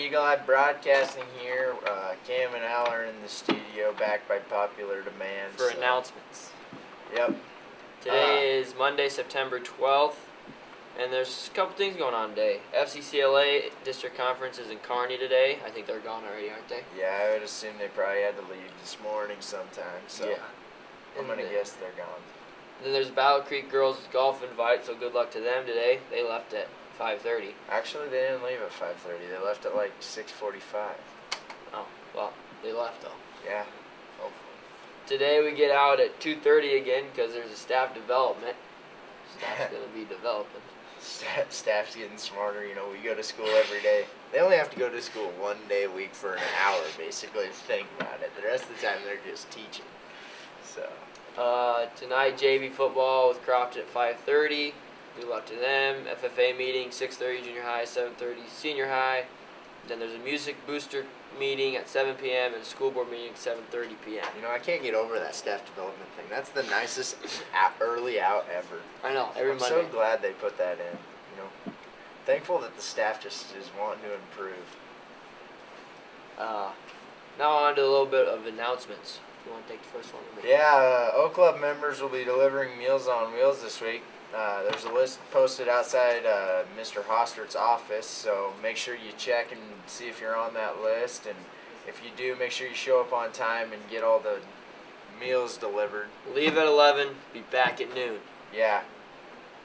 Eagle Eye Broadcasting here. Cam and Al are in the studio, backed by popular demand. For announcements. Yep. Today is Monday, September 12th, and there's a couple things going on today. FCCLA District Conference is in Kearney today. I think they're gone already, aren't they? Yeah, I would assume they probably had to leave this morning sometime, so Yeah. I'm going to guess they're gone. Then there's Battle Creek Girls Golf Invite, so good luck to them today. They left at 5:30. Actually, they didn't leave at 5:30. They left at like 6:45. Oh, well, they left though. Yeah, hopefully. Today we get out at 2:30 again because there's a staff development. Staff's going to be developing. Staff's getting smarter. You know, we go to school every day. They only have to go to school one day a week for an hour, basically, to think about it. The rest of the time, they're just teaching. So. Tonight, JV football with Croft at 5:30. Good luck to them. FFA meeting, 6:30 junior high, 7:30 senior high. Then there's a music booster meeting at 7 p.m. and a school board meeting at 7:30 p.m. You know, I can't get over that staff development thing. That's the nicest early out ever. I know, every I'm Monday. so glad they put that in. You know, thankful that the staff just is wanting to improve. Now on to a little bit of announcements. If you want to take the first one with me. Yeah, O Club members will be delivering Meals on Wheels this week. There's a list posted outside Mr. Hostert's office, so make sure you check and see if you're on that list. And if you do, make sure you show up on time and get all the meals delivered. Leave at 11, be back at noon. Yeah,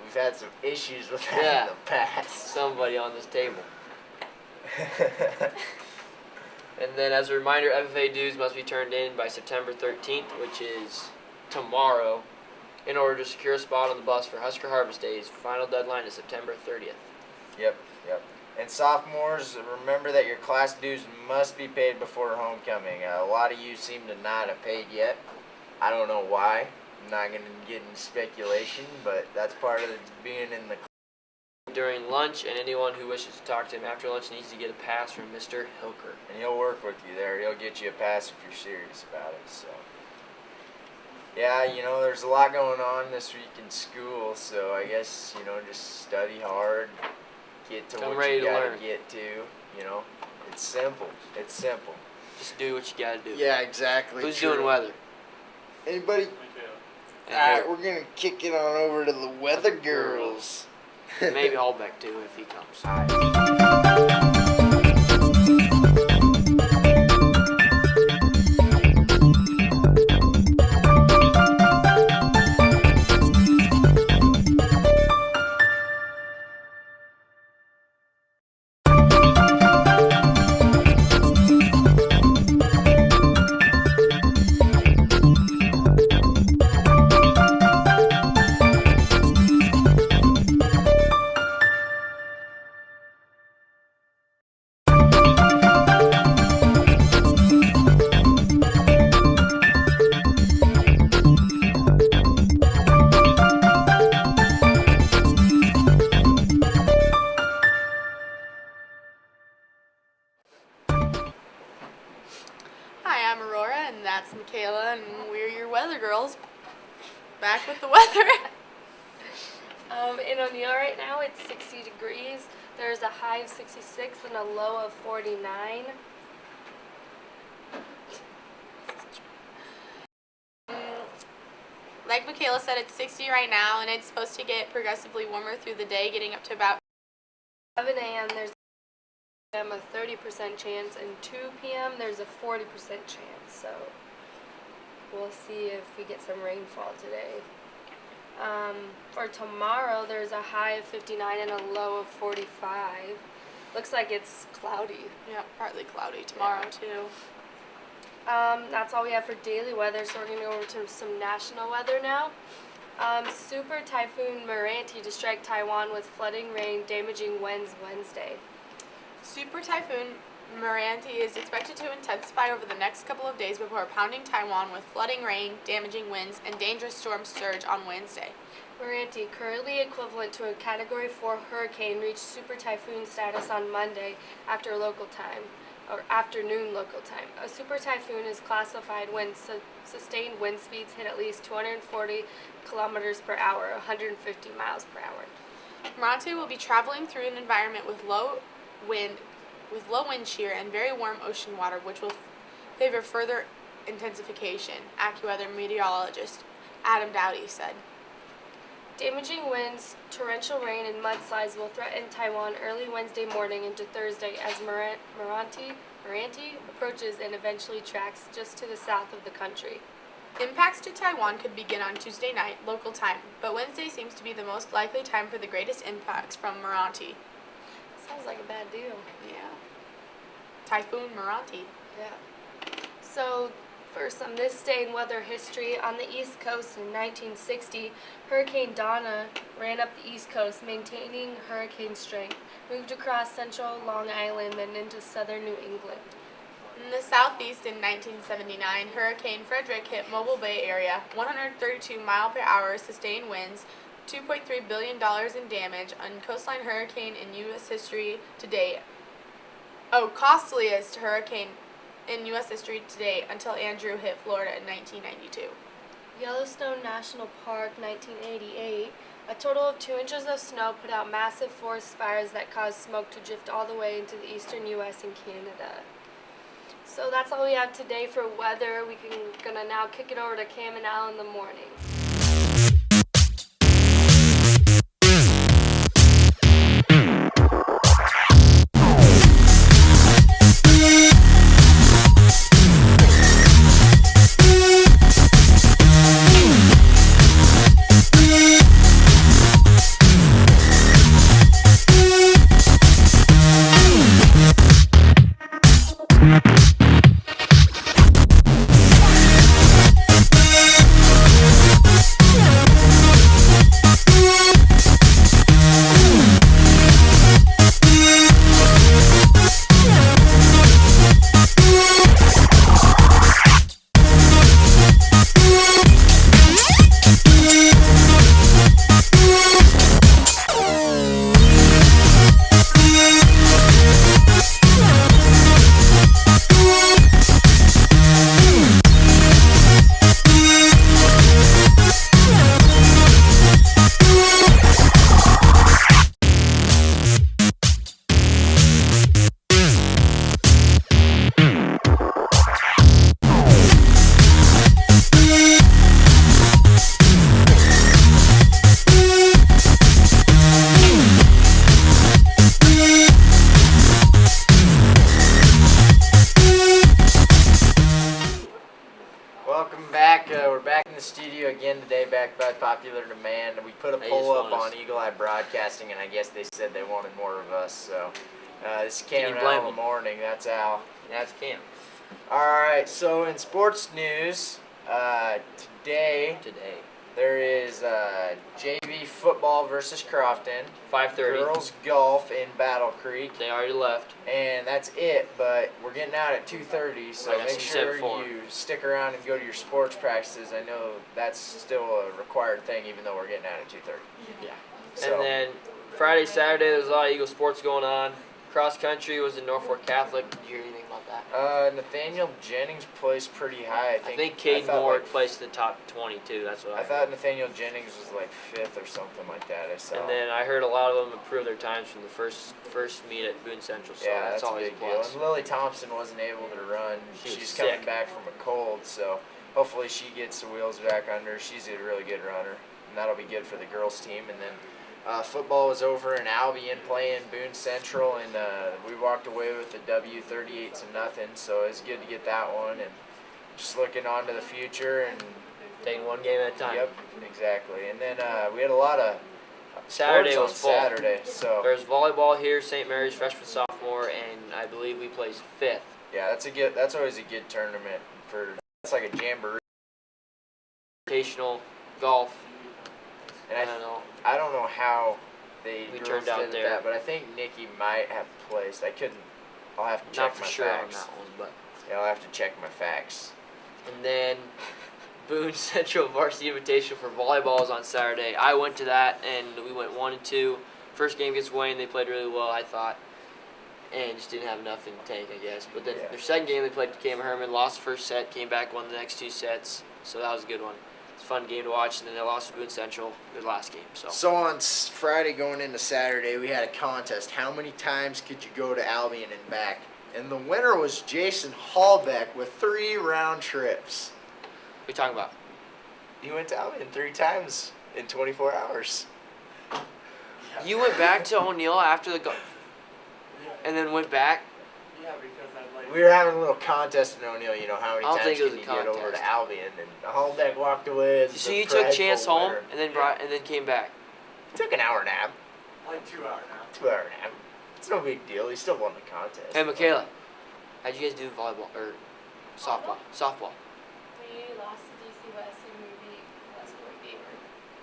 we've had some issues with that in the past. Somebody on this table. And then as a reminder, FFA dues must be turned in by September 13th, which is tomorrow, in order to secure a spot on the bus for Husker Harvest Days. Final deadline is September 30th. Yep. And sophomores, remember that your class dues must be paid before homecoming. A lot of you seem to not have paid yet. I don't know why. I'm not going to get into speculation, but that's part of being in the class. During lunch, and anyone who wishes to talk to him after lunch needs to get a pass from Mr. Hilker. And he'll work with you there. He'll get you a pass if you're serious about it. So, yeah, you know, there's a lot going on this week in school, so I guess, you know, just study hard, get to what you gotta get to, you know. It's simple. Just do what you gotta do. Yeah, exactly. Who's doing weather? Anybody? Alright, we're gonna kick it on over to the Weather Girls. Maybe Hallbeck too if he comes. Hi, I'm Aurora, and that's Michaela, and we're your weather girls. Back with the weather. In O'Neill right now it's 60 degrees. There's a high of 66 and a low of 49. Like Michaela said, it's 60 right now, and it's supposed to get progressively warmer through the day, getting up to about 11 a.m. there's a 30% chance, and 2 p.m. there's a 40% chance. So we'll see if we get some rainfall today. For tomorrow, there's a high of 59 and a low of 45. Looks like it's cloudy. Yeah, partly cloudy tomorrow too. That's all we have for daily weather, so we're going to go over to some national weather now. Super Typhoon Moranti to strike Taiwan with flooding rain, damaging winds Wednesday. Super Typhoon Moranti is expected to intensify over the next couple of days before pounding Taiwan with flooding rain, damaging winds, and dangerous storm surge on Wednesday. Moranti, currently equivalent to a Category 4 hurricane, reached super typhoon status on Monday after local time, or afternoon local time. A super typhoon is classified when sustained wind speeds hit at least 240 kilometers per hour, 150 miles per hour. Moranti will be traveling through an environment with low wind with low wind shear and very warm ocean water, which will favor further intensification, AccuWeather meteorologist Adam Dowdy said. Damaging winds, torrential rain, and mudslides will threaten Taiwan early Wednesday morning into Thursday as Meranti approaches and eventually tracks just to the south of the country. Impacts to Taiwan could begin on Tuesday night, local time, but Wednesday seems to be the most likely time for the greatest impacts from Meranti. Sounds like a bad deal. Yeah. Typhoon Meranti. Yeah. So, for some this day in weather history, on the East Coast in 1960, Hurricane Donna ran up the East Coast, maintaining hurricane strength, moved across central Long Island, then into southern New England. In the southeast in 1979, Hurricane Frederick hit Mobile Bay area, 132 mile-per-hour sustained winds, $2.3 billion in damage, on coastline hurricane in U.S. history to date. Costliest hurricane in U.S. history to date until Andrew hit Florida in 1992. Yellowstone National Park, 1988. A total of 2 inches of snow put out massive forest fires that caused smoke to drift all the way into the eastern U.S. and Canada. So that's all we have today for weather. Gonna now kick it over to Cam and Al in the morning. Welcome back. We're back in the studio again today, back by popular demand. We put a They poll just up want us. on Eagle Eye Broadcasting, and I guess they said they wanted more of us. So this is Can Cam you and blame Al in the them? morning. That's Al. That's Cam. All right. So in sports news, today there is JV football versus Crofton, 5:30. girls golf in Battle Creek, They already left. and that's it. But we're getting out at 2:30, so Like I make said sure before. you stick around and go to your sports practices. I know that's still a required thing, even though we're getting out at 2:30. Yeah. So, And then Friday, Saturday, there's a lot of Eagle sports going on. Cross country was in Norfolk Catholic. Did you hear anything about that? Nathaniel Jennings placed pretty high. I think Caden thought, Moore like, placed in the top 22. That's what I I heard. thought Nathaniel Jennings was like 5th or something like that. I saw. And then I heard a lot of them improved their times from the first meet at Boone Central. So yeah, that's a always big a deal. plus. And Lily Thompson wasn't able to run. She was She's coming sick. back from a cold, so hopefully she gets the wheels back under. She's a really good runner, and that'll be good for the girls team. And then football was over in Albion playing Boone Central, and we walked away with a W, 38-0. So it's good to get that one, and just looking on to the future. And Taking one game at a time. yep, exactly. And then we had a lot of Saturday sports was on full. Saturday, so There's volleyball here, St. Mary's freshman sophomore, and I believe we placed 5th. yeah, that's always a good tournament for. It's like a jamboree, Rotational golf. and I don't know. I don't know how they We girls turned out did at there. that, but I think Nikki might have placed. I couldn't. I'll have to check Not for my sure facts. on that one, but. Yeah, I'll have to check my facts. And then Boone Central Varsity Invitational for volleyball is on Saturday. I went to that, and we went 1-2. First game against Wayne, they played really well, I thought, and just didn't have enough in the tank, I guess. But then Yeah. their second game, they played Cam Herman, lost the first set, came back, won the next 2 sets, so that was a good one. It's a fun game to watch, and then they lost to Boone Central their last game. So So on Friday going into Saturday, we had a contest. How many times could you go to Albion and back? And the winner was Jason Hallbeck with 3 round trips. what are you talking about? He went to Albion 3 times in 24 hours. You went back to O'Neill after and then went back. Yeah, because I like. We were having a little contest in O'Neill, you know, how many I don't times think it was can a you get over contest. to Albion? And Hallbeck walked away as So the you took prideful Chance home winner. and then came back. He took an hour nap, Like 2 hour now. 2-hour nap. It's no big deal. He still won the contest. Hey, Michaela, how'd you guys do volleyball or softball? Softball. We lost to DC West and we beat West Point Beaver.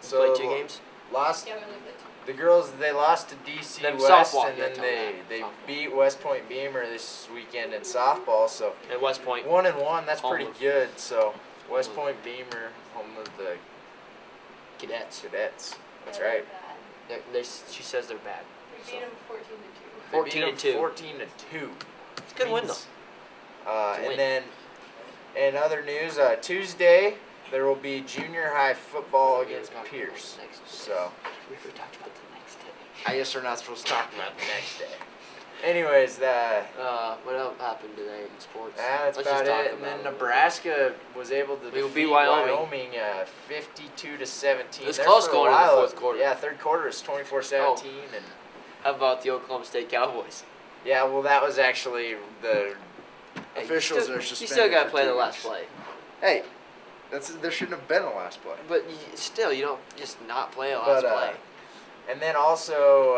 So Played 2 games. lost. Yeah, we only played 2. The girls, they lost to DC Then West, softball, and yeah, then tell me they that. Softball. beat West Point Beamer this weekend in softball. So At West Point. 1-1, that's pretty Almost. good. So West Almost. Point Beamer, home of the Cadets. Cadets. That's They're right. bad. She says they're bad. We beat them 14-2. They beat 14-2. 'em 14-2. It's a good win though. Means- It's a and win. then, in other news, Tuesday there will be junior high football against Talk about Pierce. the next day. So We talked about the next day. I guess we're not supposed to talk about the next day. Anyways, What else happened today in sports? that's Let's about just talk it. And then about Nebraska was able to We beat defeat Wyoming. 52-17. It was There close for a going into the while. fourth quarter. Yeah, third quarter is 24-17, and How about the Oklahoma State Cowboys? yeah, well, that was actually the Hey, officials you are still, suspended. You still got to for play 2 the last weeks. play. Hey, there shouldn't have been a last play. But still, you don't just not play a But, last play. And then also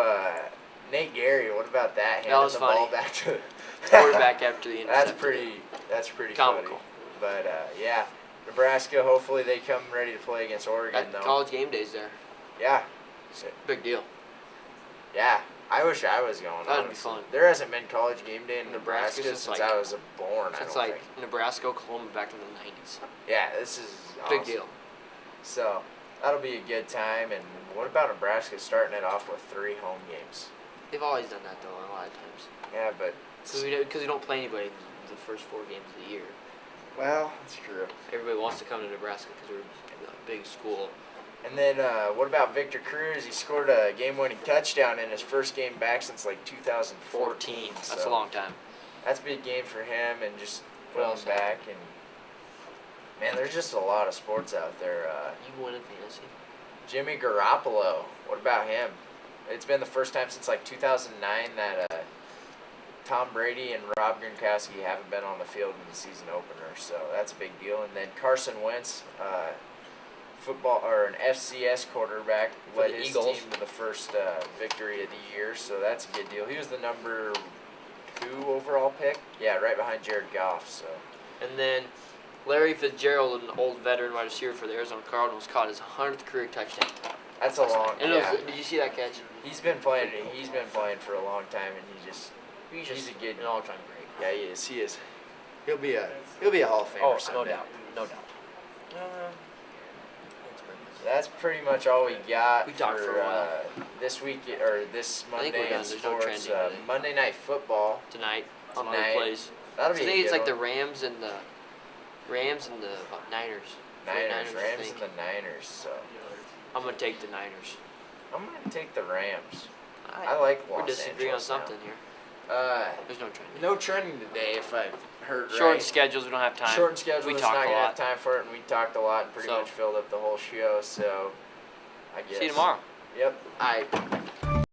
Nate Gary. What about that? Handing was the funny. ball back to Quarterback after the That's interception. Pretty funny. Comical. But yeah, Nebraska. Hopefully they come ready to play against Oregon At though. college game days there. Yeah, Big deal. yeah. I wish I was going. That'd be honestly. fun. There hasn't been college game day in Nebraska Nebraska since, since like- I was born. I It's don't like think. Nebraska, Oklahoma back in the 90s. Yeah, this is Big awesome. deal. So that'll be a good time. And what about Nebraska starting it off with 3 home games? They've always done that though a lot of times. Yeah, but Because we don't play anybody the first 4 games of the year. well, that's true. Everybody wants to come to Nebraska because we're a big school. And then what about Victor Cruz? He scored a game-winning touchdown in his first game back since like 2014. That's so a long time. That's a big game for him, and just What going else back. And man, there's just a lot of sports out there. You won in fantasy. Jimmy Garoppolo. What about him? It's been the first time since like 2009 that Tom Brady and Rob Gronkowski haven't been on the field in the season opener, so that's a big deal. And then Carson Wentz, football or an FCS quarterback, For led the his Eagles. team to the first victory of the year, so that's a good deal. He was the number 2 overall pick, yeah, right behind Jared Goff. So And then Larry Fitzgerald, an old veteran wide receiver for the Arizona Cardinals, caught his 100th career touchdown. that's a long. And Yeah, did you see that catch? he's been playing. He's been playing for a long time, and he's a good. an all-time great. Yeah, he is. He is. He'll be a Hall of Famer Oh, no someday. doubt, no doubt. That's pretty much all we got. We talked for a while. This week or this I think Monday we're in done. There's no sports. trending today. Monday Night Football. Tonight on Tonight. other plays. That'll be Today a it's good like the one. Rams and the Niners. Niners, 49ers, I Rams, think. and the Niners. So I'm gonna take the Niners. I'm gonna take the Rams. I like We're Los disagreeing on Angeles now. something here. There's There's no trending. no trending today, if I heard Short right. schedules. We don't have time. Short schedule. We It's talked not a gonna lot. have time for it, and we talked a lot and pretty So- much filled up the whole show. So I guess. See you tomorrow. Yep.